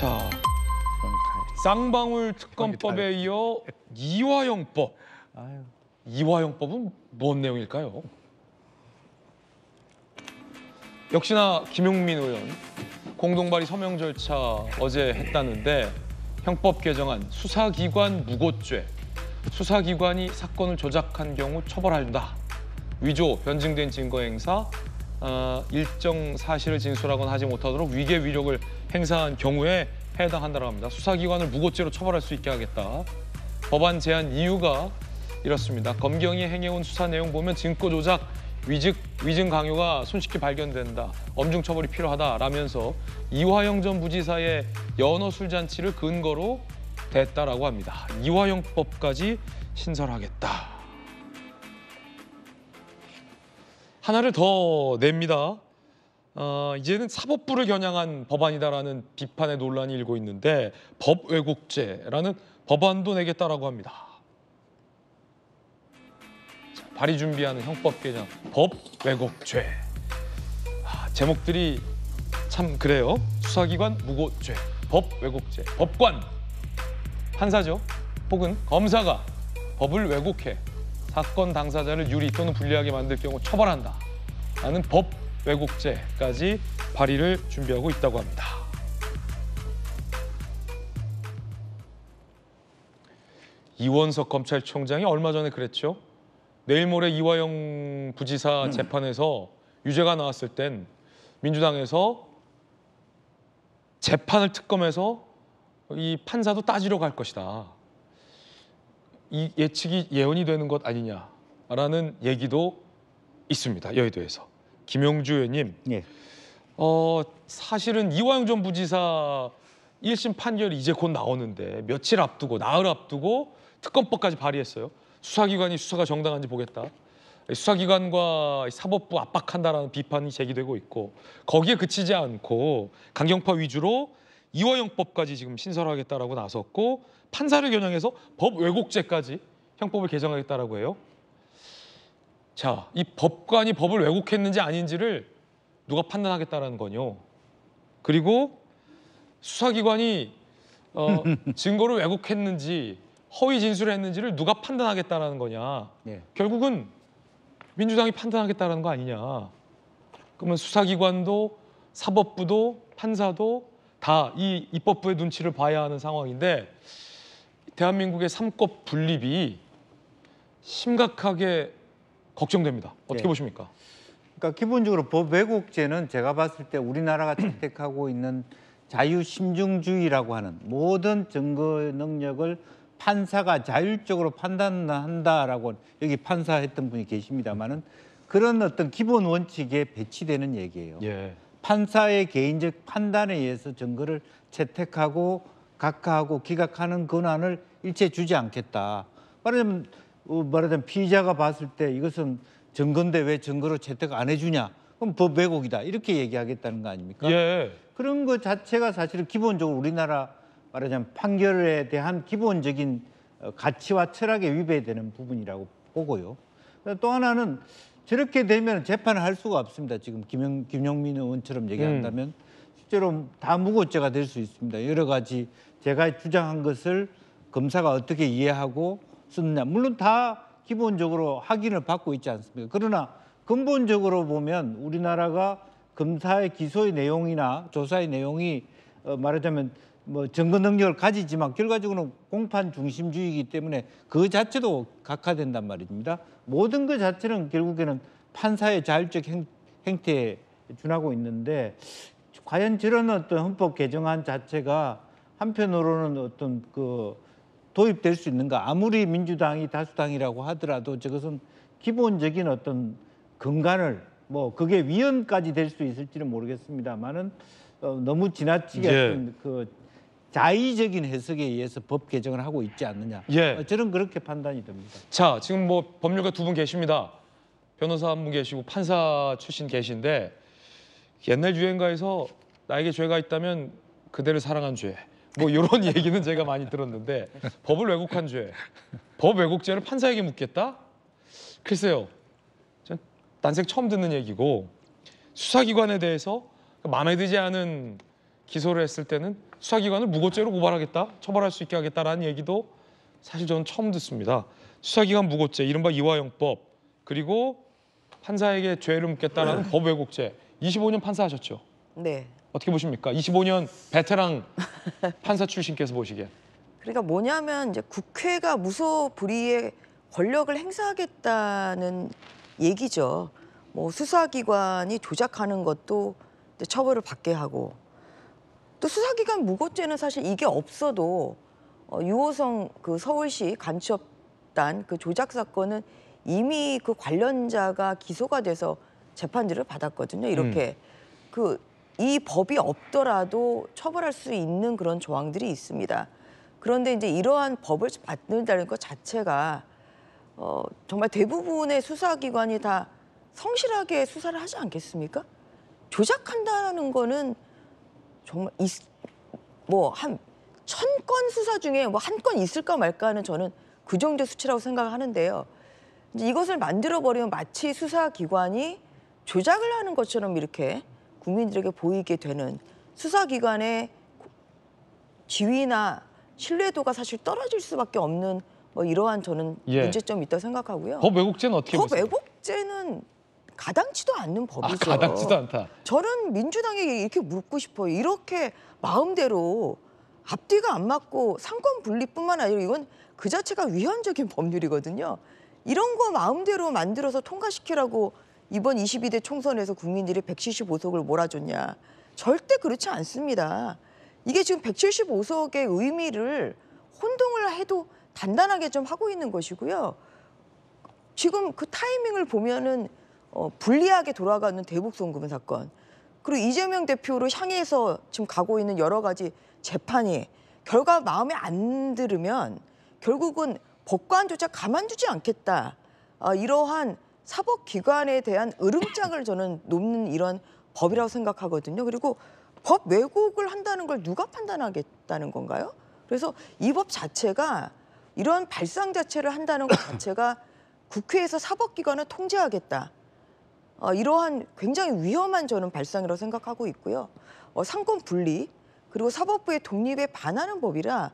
자, 쌍방울 특검법에 이어 이화영법. 이화영법은 뭔 내용일까요? 역시나 김용민 의원 공동발의 서명 절차 어제 했다는데 형법 개정안 수사기관 무고죄. 수사기관이 사건을 조작한 경우 처벌한다. 위조, 변증된 증거 행사, 일정 사실을 진술하거나 하지 못하도록 위계 위력을 행사한 경우에 해당한다고 합니다. 수사기관을 무고죄로 처벌할 수 있게 하겠다. 법안 제안 이유가 이렇습니다. 검경이 행해온 수사 내용 보면 증거 조작, 위증 강요가 손쉽게 발견된다. 엄중 처벌이 필요하다라면서 이화영 전 부지사의 연어 술잔치를 근거로 됐다라고 합니다. 이화영법까지 신설하겠다. 하나를 더 냅니다. 이제는 사법부를 겨냥한 법안이다라는 비판의 논란이 일고 있는데 법 왜곡죄라는 법안도 내겠다라고 합니다. 자, 발의 준비하는 형법 개정 법 왜곡죄. 제목들이 참 그래요. 수사기관 무고죄, 법 왜곡죄, 법관, 판사죠. 혹은 검사가 법을 왜곡해 사건 당사자를 유리 또는 불리하게 만들 경우 처벌한다. 라는 법 왜곡죄까지 발의를 준비하고 있다고 합니다. 이원석 검찰총장이 얼마 전에 그랬죠. 내일 모레 이화영 부지사 재판에서 유죄가 나왔을 땐 민주당에서 재판을 특검해서 이 판사도 따지러 갈 것이다. 이 예측이 예언이 되는 것 아니냐라는 얘기도 있습니다. 여의도에서. 김용주 의원님, 예. 사실은 이화영 전 부지사 1심 판결이 이제 곧 나오는데 며칠 앞두고, 나흘 앞두고 특검법까지 발의했어요. 수사기관이 수사가 정당한지 보겠다. 수사기관과 사법부 압박한다라는 비판이 제기되고 있고 거기에 그치지 않고 강경파 위주로 이화영법까지 지금 신설하겠다라고 나섰고 판사를 겨냥해서 법 왜곡죄까지 형법을 개정하겠다라고 해요. 자, 이 법관이 법을 왜곡했는지 아닌지를 누가 판단하겠다라는 거요. 그리고 수사기관이 증거를 왜곡했는지 허위 진술을 했는지를 누가 판단하겠다라는 거냐. 예. 결국은 민주당이 판단하겠다라는 거 아니냐. 그러면 수사기관도 사법부도 판사도 다 이 입법부의 눈치를 봐야 하는 상황인데 대한민국의 삼법 분립이 심각하게 걱정됩니다. 어떻게 네. 보십니까? 그러니까 기본적으로 법 왜곡죄는 제가 봤을 때 우리나라가 채택하고 있는 자유심증주의라고 하는 모든 증거 능력을 판사가 자율적으로 판단한다라고 여기 판사했던 분이 계십니다만은 그런 어떤 기본 원칙에 배치되는 얘기예요. 예. 판사의 개인적 판단에 의해서 증거를 채택하고 각하하고 기각하는 권한을 일체 주지 않겠다. 말하자면 피의자가 봤을 때 이것은 증거인데 왜 증거를 채택 안 해주냐? 그럼 법 왜곡이다. 이렇게 얘기하겠다는 거 아닙니까? 예. 그런 것 자체가 사실은 기본적으로 우리나라 말하자면 판결에 대한 기본적인 가치와 철학에 위배되는 부분이라고 보고요. 또 하나는 저렇게 되면 재판을 할 수가 없습니다. 지금 김용민 의원처럼 얘기한다면 실제로 다 무고죄가 될 수 있습니다. 여러 가지 제가 주장한 것을 검사가 어떻게 이해하고 쓰느냐. 물론 다 기본적으로 확인을 받고 있지 않습니까? 그러나 근본적으로 보면 우리나라가 검사의 기소의 내용이나 조사의 내용이 말하자면 뭐 증거 능력을 가지지만 결과적으로는 공판 중심주의이기 때문에 그 자체도 각하된단 말입니다. 모든 것 자체는 결국에는 판사의 자율적 행태에 준하고 있는데 과연 저런 어떤 헌법 개정안 자체가 한편으로는 어떤 그 도입될 수 있는가? 아무리 민주당이 다수당이라고 하더라도 저것은 기본적인 어떤 근간을 뭐 그게 위헌까지 될 수 있을지는 모르겠습니다만은 너무 지나치게 어떤 그 자의적인 해석에 의해서 법 개정을 하고 있지 않느냐. 저는 그렇게 판단이 됩니다. 자, 지금 뭐 법률가 두 분 계십니다. 변호사 한 분 계시고 판사 출신 계신데 옛날 유행가에서 나에게 죄가 있다면 그대를 사랑한 죄. 뭐 이런 얘기는 제가 많이 들었는데 법을 왜곡한 죄, 법 왜곡죄를 판사에게 묻겠다? 글쎄요. 전 난생 처음 듣는 얘기고 수사기관에 대해서 마음에 들지 않은 기소를 했을 때는 수사기관을 무고죄로 고발하겠다, 처벌할 수 있게 하겠다라는 얘기도 사실 저는 처음 듣습니다. 수사기관 무고죄, 이른바 이화영법, 그리고 판사에게 죄를 묻겠다라는 법 왜곡죄. 25년 판사하셨죠? 네. 어떻게 보십니까? 25년 베테랑 판사 출신께서 보시기에. 그러니까 뭐냐면 이제 국회가 무소불위의 권력을 행사하겠다는 얘기죠. 뭐 수사기관이 조작하는 것도 이제 처벌을 받게 하고, 또 수사기관 무고죄는 사실 이게 없어도 유호성 그 서울시 간첩단 그 조작 사건은 이미 그 관련자가 기소가 돼서 재판들을 받았거든요. 이렇게 이 법이 없더라도 처벌할 수 있는 그런 조항들이 있습니다. 그런데 이제 이러한 법을 만든다는 것 자체가 정말 대부분의 수사기관이 다 성실하게 수사를 하지 않겠습니까? 조작한다는 거는 정말 뭐 한 1000건 수사 중에 뭐 한 건 있을까 말까 하는 저는 그 정도의 수치라고 생각하는데요. 이제 이것을 만들어버리면 마치 수사기관이 조작을 하는 것처럼 이렇게 국민들에게 보이게 되는, 수사기관의 지위나 신뢰도가 사실 떨어질 수밖에 없는 뭐 이러한 저는 문제점이 있다고 생각하고요. 법 왜곡죄는 어떻게 법 보세요? 왜곡죄는 가당치도 않는 법이죠. 가당치도 않다. 저는 민주당에게 이렇게 묻고 싶어요. 이렇게 마음대로 앞뒤가 안 맞고 상권 분리뿐만 아니라 이건 그 자체가 위헌적인 법률이거든요. 이런 거 마음대로 만들어서 통과시키라고 이번 22대 총선에서 국민들이 175석을 몰아줬냐. 절대 그렇지 않습니다. 이게 지금 175석의 의미를 혼동을 해도 단단하게 좀 하고 있는 것이고요. 지금 그 타이밍을 보면은 불리하게 돌아가는 대북송금 사건, 그리고 이재명 대표를 향해서 지금 가고 있는 여러 가지 재판이 결과 마음에 안 들으면 결국은 법관조차 가만두지 않겠다. 이러한 사법기관에 대한 으름장을 저는 놓는 이런 법이라고 생각하거든요. 그리고 법 왜곡을 한다는 걸 누가 판단하겠다는 건가요? 그래서 이 법 자체가 이런 발상 자체를 한다는 것 자체가 국회에서 사법기관을 통제하겠다. 이러한 굉장히 위험한 저는 발상이라고 생각하고 있고요. 상권 분리 그리고 사법부의 독립에 반하는 법이라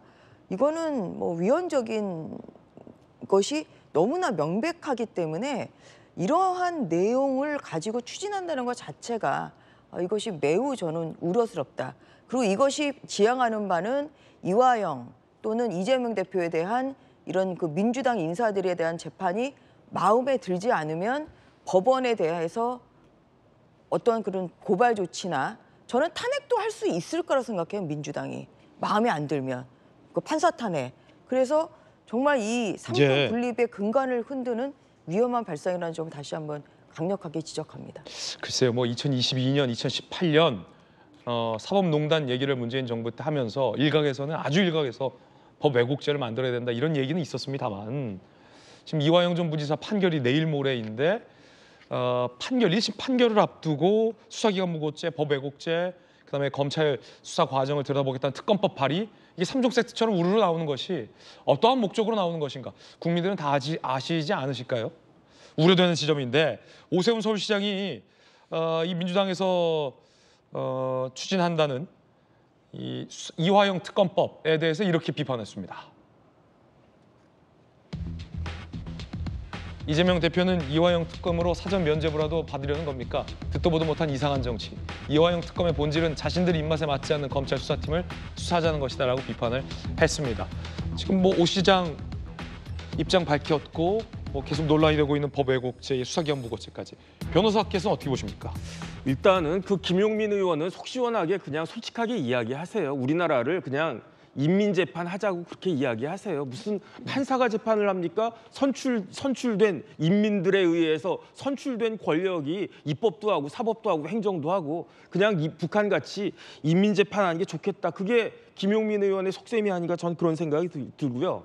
이거는 뭐 위헌적인 것이 너무나 명백하기 때문에 이러한 내용을 가지고 추진한다는 것 자체가 이것이 매우 저는 우려스럽다. 그리고 이것이 지향하는 바는 이화영 또는 이재명 대표에 대한 이런 그 민주당 인사들에 대한 재판이 마음에 들지 않으면 법원에 대해서 어떤 그런 고발 조치나 저는 탄핵도 할 수 있을 거라고 생각해요. 민주당이 마음에 안 들면 그 판사 탄핵. 그래서 정말 이 상권 분립의 근간을 흔드는 위험한 발상이라는 점 다시 한번 강력하게 지적합니다. 글쎄요, 뭐 2022년, 2018년 사법농단 얘기를 문재인 정부 때 하면서 일각에서는 아주 일각에서 법 왜곡죄를 만들어야 된다 이런 얘기는 있었습니다만 지금 이화영 전 부지사 판결이 내일 모레인데 판결 1심 판결을 앞두고 수사기관 무고죄, 법 왜곡죄, 그다음에 검찰 수사 과정을 들여다보겠다는 특검법 발의 이게 3종 세트처럼 우르르 나오는 것이 어떠한 목적으로 나오는 것인가 국민들은 다 아시지 않으실까요? 우려되는 지점인데 오세훈 서울시장이 이 민주당에서 추진한다는 이 이화영 특검법에 대해서 이렇게 비판했습니다. 이재명 대표는 이화영 특검으로 사전 면죄부라도 받으려는 겁니까? 듣도 보도 못한 이상한 정치. 이화영 특검의 본질은 자신들 입맛에 맞지 않는 검찰 수사팀을 수사하자는 것이다라고 비판을 했습니다. 지금 뭐 오 시장 입장 밝혔고 뭐 계속 논란이 되고 있는 법 왜곡죄, 수사기관 무고죄까지. 변호사께서는 어떻게 보십니까? 일단은 그 김용민 의원은 속 시원하게 그냥 솔직하게 이야기하세요. 우리나라를 그냥 인민재판 하자고 그렇게 이야기하세요. 무슨 판사가 재판을 합니까? 선출된 인민들에 의해서 선출된 권력이 입법도 하고 사법도 하고 행정도 하고 그냥 북한같이 인민재판하는 게 좋겠다. 그게 김용민 의원의 속셈이 아닌가 저는 그런 생각이 들고요.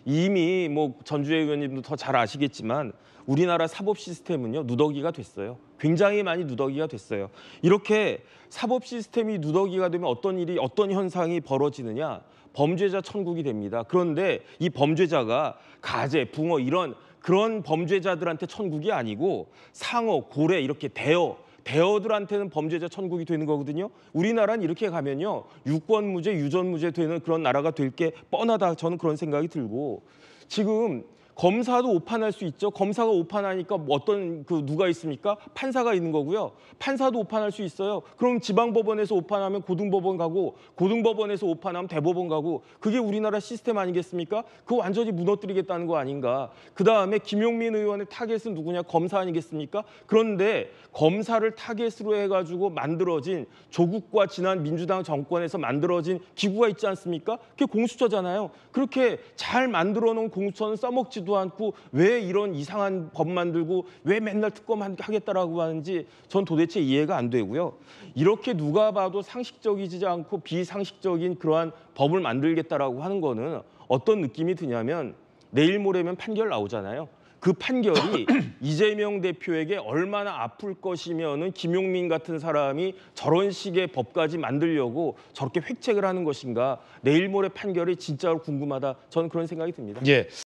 이미 뭐 전주혜 의원님도 더 잘 아시겠지만 우리나라 사법 시스템은요 누더기가 됐어요. 굉장히 많이 누더기가 됐어요. 이렇게 사법 시스템이 누더기가 되면 어떤 일이 어떤 현상이 벌어지느냐? 범죄자 천국이 됩니다. 그런데 이 범죄자가 가재, 붕어 이런 그런 범죄자들한테 천국이 아니고 상어, 고래 이렇게 대어들한테는 범죄자 천국이 되는 거거든요. 우리나라는 이렇게 가면요. 유권무죄, 유전무죄 되는 그런 나라가 될 게 뻔하다. 저는 그런 생각이 들고 지금 검사도 오판할 수 있죠. 검사가 오판하니까 뭐 어떤 누가 있습니까? 판사가 있는 거고요. 판사도 오판할 수 있어요. 그럼 지방법원에서 오판하면 고등법원 가고 고등법원에서 오판하면 대법원 가고 그게 우리나라 시스템 아니겠습니까? 그거 완전히 무너뜨리겠다는 거 아닌가. 그다음에 김용민 의원의 타겟은 누구냐? 검사 아니겠습니까? 그런데 검사를 타겟으로 해가지고 만들어진 조국과 지난 민주당 정권에서 만들어진 기구가 있지 않습니까? 그게 공수처잖아요. 그렇게 잘 만들어 놓은 공수처는 써먹지도 않고 왜 이런 이상한 법 만들고 왜 맨날 특검하겠다라고 하는지 전 도대체 이해가 안 되고요. 이렇게 누가 봐도 상식적이지 않고 비상식적인 그러한 법을 만들겠다라고 하는 거는 어떤 느낌이 드냐면 내일 모레면 판결 나오잖아요. 그 판결이 이재명 대표에게 얼마나 아플 것이면은 김용민 같은 사람이 저런 식의 법까지 만들려고 저렇게 획책을 하는 것인가. 내일 모레 판결이 진짜로 궁금하다. 저는 그런 생각이 듭니다. 예.